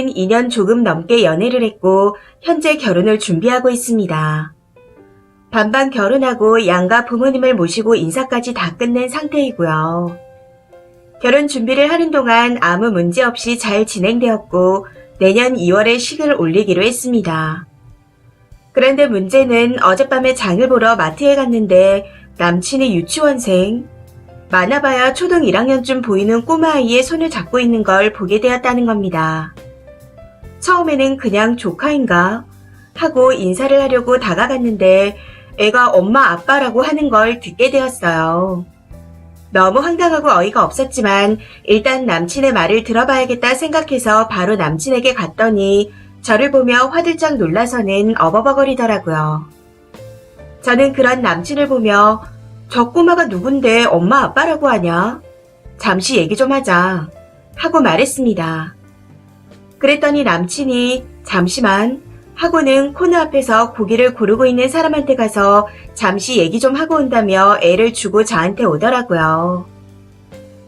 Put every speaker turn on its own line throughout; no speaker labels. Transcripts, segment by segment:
2년 조금 넘게 연애를 했고 현재 결혼을 준비하고 있습니다. 반반 결혼하고 양가 부모님을 모시고 인사까지 다 끝낸 상태이고요. 결혼 준비를 하는 동안 아무 문제 없이 잘 진행되었고 내년 2월에 식을 올리기로 했습니다. 그런데 문제는 어젯밤에 장을 보러 마트에 갔는데 남친이 유치원생, 많아봐야 초등 1학년쯤 보이는 꼬마아이의 손을 잡고 있는 걸 보게 되었다는 겁니다. 처음에는 그냥 조카인가 하고 인사를 하려고 다가갔는데 애가 엄마 아빠라고 하는 걸 듣게 되었어요. 너무 황당하고 어이가 없었지만 일단 남친의 말을 들어봐야겠다 생각해서 바로 남친에게 갔더니 저를 보며 화들짝 놀라서는 어버버거리더라고요. 저는 그런 남친을 보며 저 꼬마가 누군데 엄마 아빠라고 하냐? 잠시 얘기 좀 하자 하고 말했습니다. 그랬더니 남친이 잠시만 하고는 코너 앞에서 고기를 고르고 있는 사람한테 가서 잠시 얘기 좀 하고 온다며 애를 주고 저한테 오더라고요.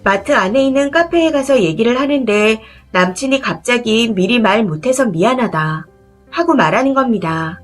마트 안에 있는 카페에 가서 얘기를 하는데 남친이 갑자기 미리 말 못해서 미안하다 하고 말하는 겁니다.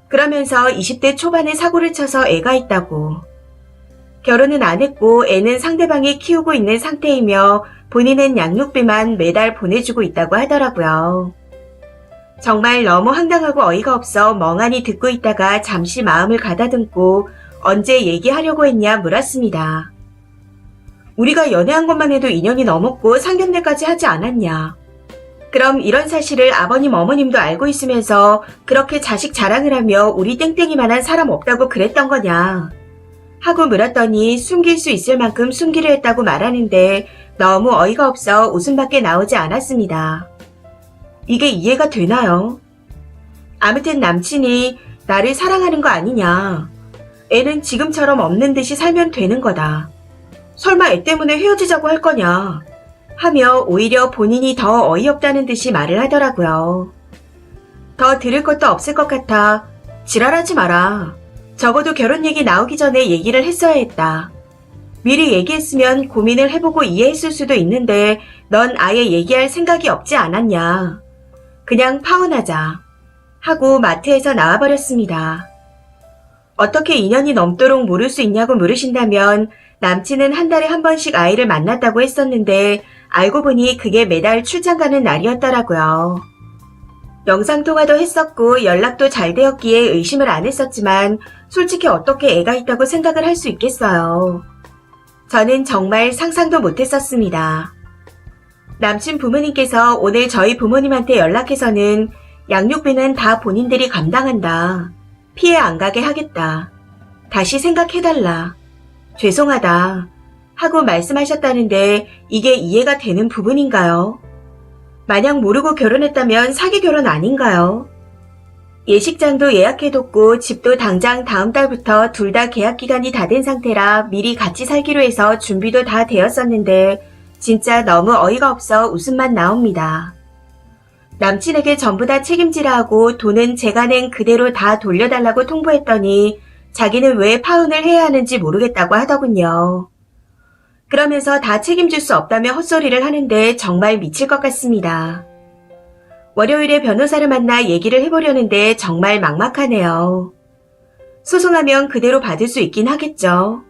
그러면서 20대 초반에 사고를 쳐서 애가 있다고. 결혼은 안 했고 애는 상대방이 키우고 있는 상태이며 본인은 양육비만 매달 보내주고 있다고 하더라고요. 정말 너무 황당하고 어이가 없어 멍하니 듣고 있다가 잠시 마음을 가다듬고 언제 얘기하려고 했냐 물었습니다. 우리가 연애한 것만 해도 2년이 넘었고 상견례까지 하지 않았냐. 그럼 이런 사실을 아버님 어머님도 알고 있으면서 그렇게 자식 자랑을 하며 우리 땡땡이만한 사람 없다고 그랬던 거냐. 하고 물었더니 숨길 수 있을 만큼 숨기려 했다고 말하는데 너무 어이가 없어 웃음밖에 나오지 않았습니다. 이게 이해가 되나요? 아무튼 남친이 나를 사랑하는 거 아니냐. 애는 지금처럼 없는 듯이 살면 되는 거다. 설마 애 때문에 헤어지자고 할 거냐. 하며 오히려 본인이 더 어이없다는 듯이 말을 하더라고요. 더 들을 것도 없을 것 같아 지랄하지 마라. 적어도 결혼 얘기 나오기 전에 얘기를 했어야 했다. 미리 얘기했으면 고민을 해보고 이해했을 수도 있는데 넌 아예 얘기할 생각이 없지 않았냐. 그냥 파혼하자 하고 마트에서 나와버렸습니다. 어떻게 2년이 넘도록 모를 수 있냐고 물으신다면 남친은 한 달에 한 번씩 아이를 만났다고 했었는데 알고 보니 그게 매달 출장 가는 날이었더라고요. 영상통화도 했었고 연락도 잘 되었기에 의심을 안 했었지만 솔직히 어떻게 애가 있다고 생각을 할 수 있겠어요. 저는 정말 상상도 못했었습니다. 남친 부모님께서 오늘 저희 부모님한테 연락해서는 양육비는 다 본인들이 감당한다. 피해 안 가게 하겠다. 다시 생각해달라. 죄송하다. 하고 말씀하셨다는데 이게 이해가 되는 부분인가요? 만약 모르고 결혼했다면 사기 결혼 아닌가요? 예식장도 예약해뒀고 집도 당장 다음 달부터 둘 다 계약 기간이 다 된 상태라 미리 같이 살기로 해서 준비도 다 되었었는데 진짜 너무 어이가 없어 웃음만 나옵니다. 남친에게 전부 다 책임지라 하고 돈은 제가 낸 그대로 다 돌려달라고 통보했더니 자기는 왜 파혼을 해야 하는지 모르겠다고 하더군요. 그러면서 다 책임질 수 없다며 헛소리를 하는데 정말 미칠 것 같습니다. 월요일에 변호사를 만나 얘기를 해보려는데 정말 막막하네요. 소송하면 그대로 받을 수 있긴 하겠죠.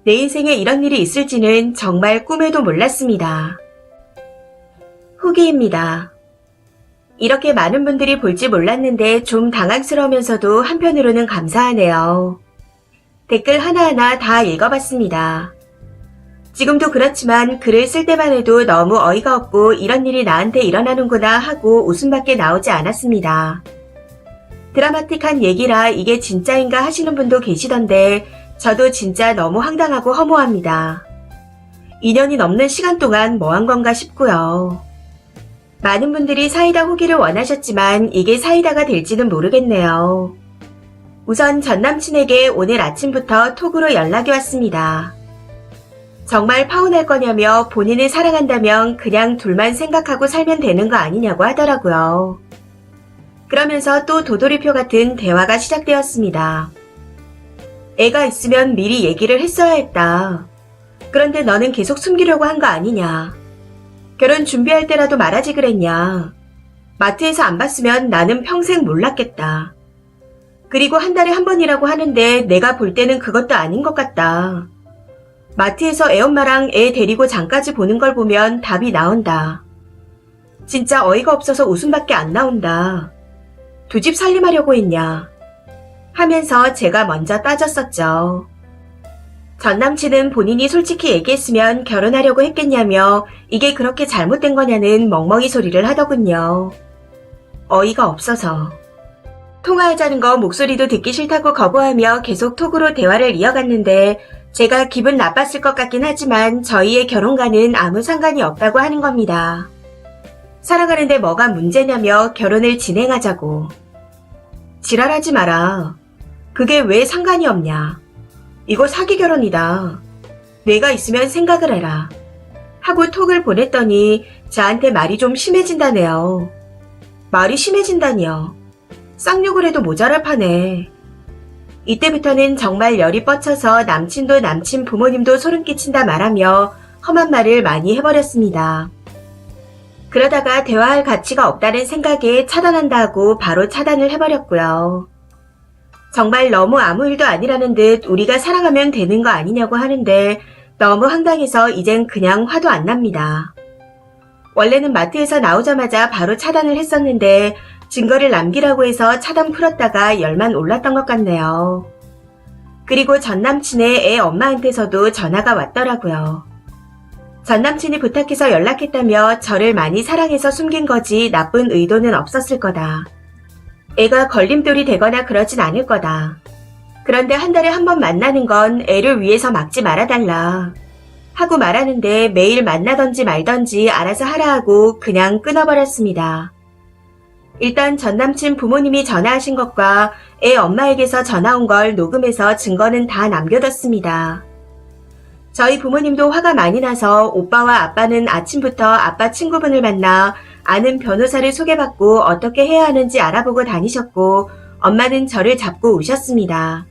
내 인생에 이런 일이 있을지는 정말 꿈에도 몰랐습니다. 후기입니다. 이렇게 많은 분들이 볼지 몰랐는데 좀 당황스러우면서도 한편으로는 감사하네요. 댓글 하나하나 다 읽어봤습니다. 지금도 그렇지만 글을 쓸 때만 해도 너무 어이가 없고 이런 일이 나한테 일어나는구나 하고 웃음밖에 나오지 않았습니다. 드라마틱한 얘기라 이게 진짜인가 하시는 분도 계시던데 저도 진짜 너무 황당하고 허무합니다. 2년이 넘는 시간 동안 뭐 한 건가 싶고요. 많은 분들이 사이다 후기를 원하셨지만 이게 사이다가 될지는 모르겠네요. 우선 전 남친에게 오늘 아침부터 톡으로 연락이 왔습니다. 정말 파혼할 거냐며 본인을 사랑한다면 그냥 둘만 생각하고 살면 되는 거 아니냐고 하더라고요. 그러면서 또 도돌이표 같은 대화가 시작되었습니다. 애가 있으면 미리 얘기를 했어야 했다. 그런데 너는 계속 숨기려고 한 거 아니냐. 결혼 준비할 때라도 말하지 그랬냐. 마트에서 안 봤으면 나는 평생 몰랐겠다. 그리고 한 달에 한 번이라고 하는데 내가 볼 때는 그것도 아닌 것 같다. 마트에서 애엄마랑 애 데리고 장까지 보는 걸 보면 답이 나온다. 진짜 어이가 없어서 웃음밖에 안 나온다. 두 집 살림하려고 했냐. 하면서 제가 먼저 따졌었죠. 전 남친은 본인이 솔직히 얘기했으면 결혼하려고 했겠냐며 이게 그렇게 잘못된 거냐는 멍멍이 소리를 하더군요. 어이가 없어서. 통화하자는 거 목소리도 듣기 싫다고 거부하며 계속 톡으로 대화를 이어갔는데 제가 기분 나빴을 것 같긴 하지만 저희의 결혼과는 아무 상관이 없다고 하는 겁니다. 살아가는데 뭐가 문제냐며 결혼을 진행하자고. 지랄하지 마라. 그게 왜 상관이 없냐. 이거 사기 결혼이다. 뇌가 있으면 생각을 해라. 하고 톡을 보냈더니 저한테 말이 좀 심해진다네요. 말이 심해진다니요. 쌍욕을 해도 모자랄 판에. 이때부터는 정말 열이 뻗쳐서 남친도 남친 부모님도 소름 끼친다 말하며 험한 말을 많이 해버렸습니다. 그러다가 대화할 가치가 없다는 생각에 차단한다 하고 바로 차단을 해버렸고요. 정말 너무 아무 일도 아니라는 듯 우리가 사랑하면 되는 거 아니냐고 하는데 너무 황당해서 이젠 그냥 화도 안 납니다. 원래는 마트에서 나오자마자 바로 차단을 했었는데 증거를 남기라고 해서 차단 풀었다가 열만 올랐던 것 같네요. 그리고 전 남친의 애 엄마한테서도 전화가 왔더라고요. 전 남친이 부탁해서 연락했다며 저를 많이 사랑해서 숨긴 거지 나쁜 의도는 없었을 거다. 애가 걸림돌이 되거나 그러진 않을 거다. 그런데 한 달에 한 번 만나는 건 애를 위해서 막지 말아달라. 하고 말하는데 매일 만나던지 말던지 알아서 하라 하고 그냥 끊어버렸습니다. 일단 전 남친 부모님이 전화하신 것과 애 엄마에게서 전화 온 걸 녹음해서 증거는 다 남겨뒀습니다. 저희 부모님도 화가 많이 나서 오빠와 아빠는 아침부터 아빠 친구분을 만나 아는 변호사를 소개받고 어떻게 해야 하는지 알아보고 다니셨고 엄마는 저를 잡고 우셨습니다.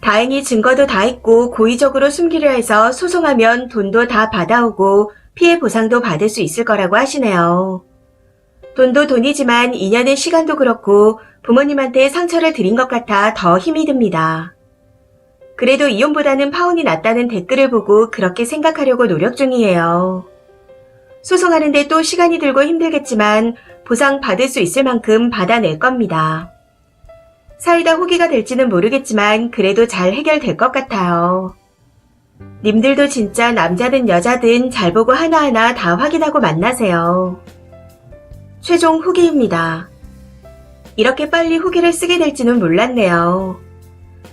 다행히 증거도 다 있고 고의적으로 숨기려 해서 소송하면 돈도 다 받아오고 피해 보상도 받을 수 있을 거라고 하시네요. 돈도 돈이지만 인연의 시간도 그렇고 부모님한테 상처를 드린 것 같아 더 힘이 듭니다. 그래도 이혼보다는 파혼이 낫다는 댓글을 보고 그렇게 생각하려고 노력 중이에요. 소송하는데 또 시간이 들고 힘들겠지만 보상 받을 수 있을 만큼 받아낼 겁니다. 사이다 후기가 될지는 모르겠지만 그래도 잘 해결될 것 같아요. 님들도 진짜 남자든 여자든 잘 보고 하나하나 다 확인하고 만나세요. 최종 후기입니다. 이렇게 빨리 후기를 쓰게 될지는 몰랐네요.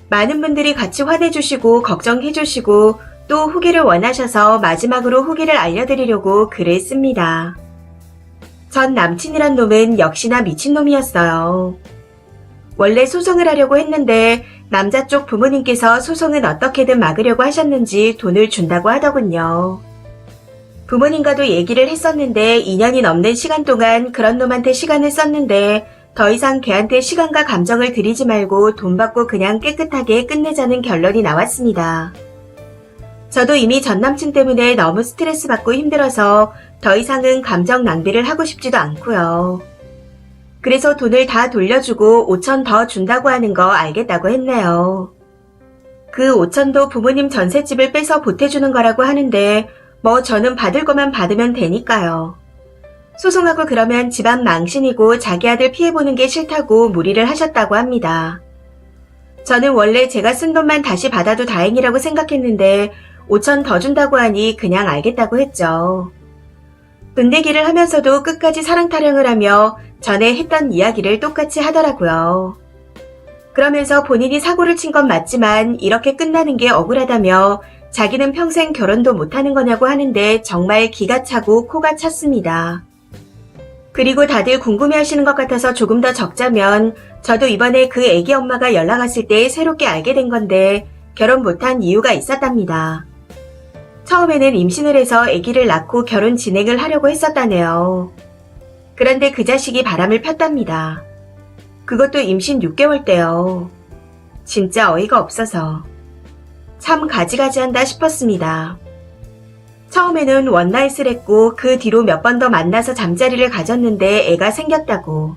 많은 분들이 같이 화내주시고 걱정해주시고 또 후기를 원하셔서 마지막으로 후기를 알려드리려고 글을 씁니다. 전 남친이란 놈은 역시나 미친놈이었어요. 원래 소송을 하려고 했는데 남자 쪽 부모님께서 소송은 어떻게든 막으려고 하셨는지 돈을 준다고 하더군요. 부모님과도 얘기를 했었는데 2년이 넘는 시간 동안 그런 놈한테 시간을 썼는데 더 이상 걔한테 시간과 감정을 들이지 말고 돈 받고 그냥 깨끗하게 끝내자는 결론이 나왔습니다. 저도 이미 전 남친 때문에 너무 스트레스 받고 힘들어서 더 이상은 감정 낭비를 하고 싶지도 않고요. 그래서 돈을 다 돌려주고 5천 더 준다고 하는 거 알겠다고 했네요. 그 5천도 부모님 전셋집을 빼서 보태주는 거라고 하는데 뭐 저는 받을 거만 받으면 되니까요. 소송하고 그러면 집안 망신이고 자기 아들 피해보는 게 싫다고 무리를 하셨다고 합니다. 저는 원래 제가 쓴 돈만 다시 받아도 다행이라고 생각했는데 5천 더 준다고 하니 그냥 알겠다고 했죠. 분대기를 하면서도 끝까지 사랑 타령을 하며 전에 했던 이야기를 똑같이 하더라고요. 그러면서 본인이 사고를 친 건 맞지만 이렇게 끝나는 게 억울하다며 자기는 평생 결혼도 못하는 거냐고 하는데 정말 기가 차고 코가 찼습니다. 그리고 다들 궁금해하시는 것 같아서 조금 더 적자면 저도 이번에 그 애기 엄마가 연락 왔을 때 새롭게 알게 된 건데 결혼 못한 이유가 있었답니다. 처음에는 임신을 해서 아기를 낳고 결혼 진행을 하려고 했었다네요. 그런데 그 자식이 바람을 폈답니다. 그것도 임신 6개월 때요. 진짜 어이가 없어서 참 가지가지한다 싶었습니다. 처음에는 원나잇을 했고 그 뒤로 몇 번 더 만나서 잠자리를 가졌는데 애가 생겼다고.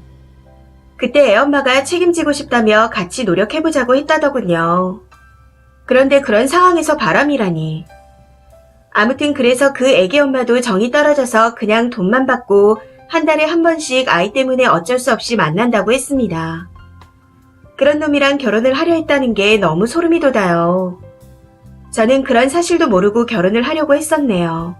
그때 애엄마가 책임지고 싶다며 같이 노력해보자고 했다더군요. 그런데 그런 상황에서 바람이라니. 아무튼 그래서 그 애기 엄마도 정이 떨어져서 그냥 돈만 받고 한 달에 한 번씩 아이 때문에 어쩔 수 없이 만난다고 했습니다. 그런 놈이랑 결혼을 하려 했다는 게 너무 소름이 돋아요. 저는 그런 사실도 모르고 결혼을 하려고 했었네요.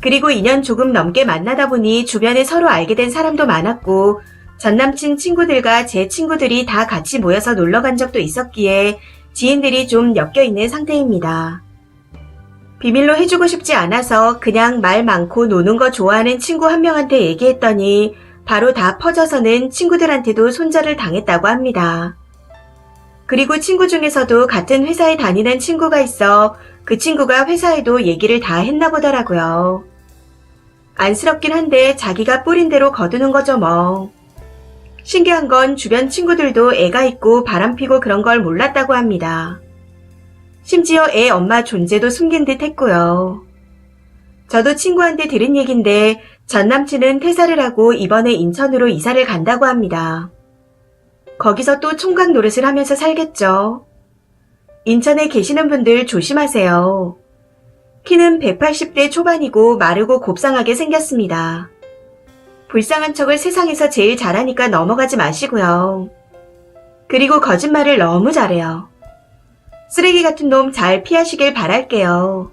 그리고 2년 조금 넘게 만나다 보니 주변에 서로 알게 된 사람도 많았고 전남친 친구들과 제 친구들이 다 같이 모여서 놀러 간 적도 있었기에 지인들이 좀 엮여있는 상태입니다. 비밀로 해주고 싶지 않아서 그냥 말 많고 노는 거 좋아하는 친구 한 명한테 얘기했더니 바로 다 퍼져서는 친구들한테도 손절을 당했다고 합니다. 그리고 친구 중에서도 같은 회사에 다니는 친구가 있어 그 친구가 회사에도 얘기를 다 했나 보더라고요. 안쓰럽긴 한데 자기가 뿌린 대로 거두는 거죠 뭐. 신기한 건 주변 친구들도 애가 있고 바람피고 그런 걸 몰랐다고 합니다. 심지어 애 엄마 존재도 숨긴 듯 했고요. 저도 친구한테 들은 얘긴데 전 남친은 퇴사를 하고 이번에 인천으로 이사를 간다고 합니다. 거기서 또 총각 노릇을 하면서 살겠죠. 인천에 계시는 분들 조심하세요. 키는 180대 초반이고 마르고 곱상하게 생겼습니다. 불쌍한 척을 세상에서 제일 잘하니까 넘어가지 마시고요. 그리고 거짓말을 너무 잘해요. 쓰레기 같은 놈 잘 피하시길 바랄게요.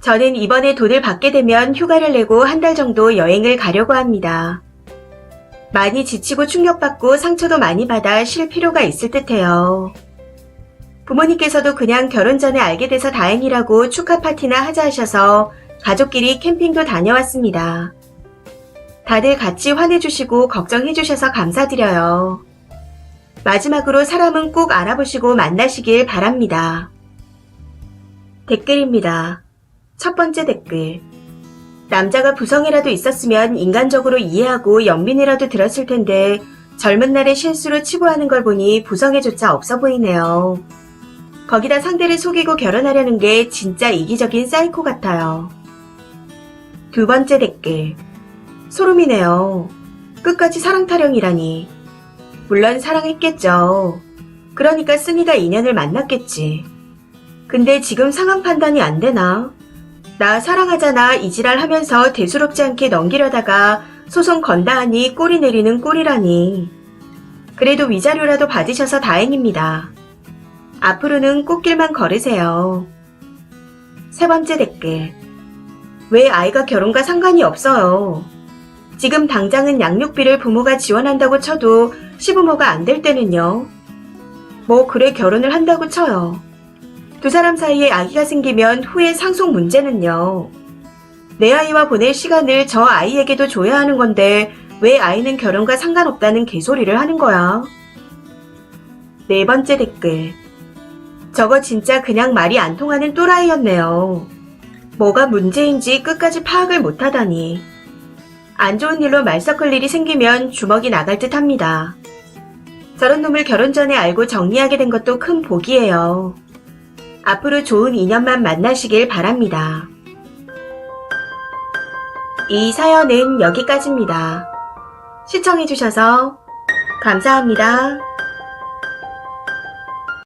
저는 이번에 돈을 받게 되면 휴가를 내고 한 달 정도 여행을 가려고 합니다. 많이 지치고 충격받고 상처도 많이 받아 쉴 필요가 있을 듯해요. 부모님께서도 그냥 결혼 전에 알게 돼서 다행이라고 축하 파티나 하자 하셔서 가족끼리 캠핑도 다녀왔습니다. 다들 같이 환해주시고 걱정해주셔서 감사드려요. 마지막으로 사람은 꼭 알아보시고 만나시길 바랍니다. 댓글입니다. 첫 번째 댓글. 남자가 부성이라도 있었으면 인간적으로 이해하고 연민이라도 들었을 텐데 젊은 날의 실수로 치부하는 걸 보니 부성애조차 없어 보이네요. 거기다 상대를 속이고 결혼하려는 게 진짜 이기적인 사이코 같아요. 두 번째 댓글. 소름이네요. 끝까지 사랑 타령이라니. 물론 사랑했겠죠. 그러니까 쓴이가 인연을 만났겠지. 근데 지금 상황 판단이 안 되나? 나 사랑하잖아 이지랄 하면서 대수롭지 않게 넘기려다가 소송 건다 하니 꼬리 내리는 꼴이라니. 그래도 위자료라도 받으셔서 다행입니다. 앞으로는 꽃길만 걸으세요. 세 번째 댓글. 왜 아이가 결혼과 상관이 없어요? 지금 당장은 양육비를 부모가 지원한다고 쳐도 시부모가 안 될 때는요. 뭐 그래 결혼을 한다고 쳐요. 두 사람 사이에 아기가 생기면 후에 상속 문제는요. 내 아이와 보낼 시간을 저 아이에게도 줘야 하는 건데 왜 아이는 결혼과 상관없다는 개소리를 하는 거야? 네 번째 댓글. 저거 진짜 그냥 말이 안 통하는 또라이였네요. 뭐가 문제인지 끝까지 파악을 못하다니. 안 좋은 일로 말 섞을 일이 생기면 주먹이 나갈 듯 합니다. 저런 놈을 결혼 전에 알고 정리하게 된 것도 큰 복이에요. 앞으로 좋은 인연만 만나시길 바랍니다. 이 사연은 여기까지입니다. 시청해주셔서 감사합니다.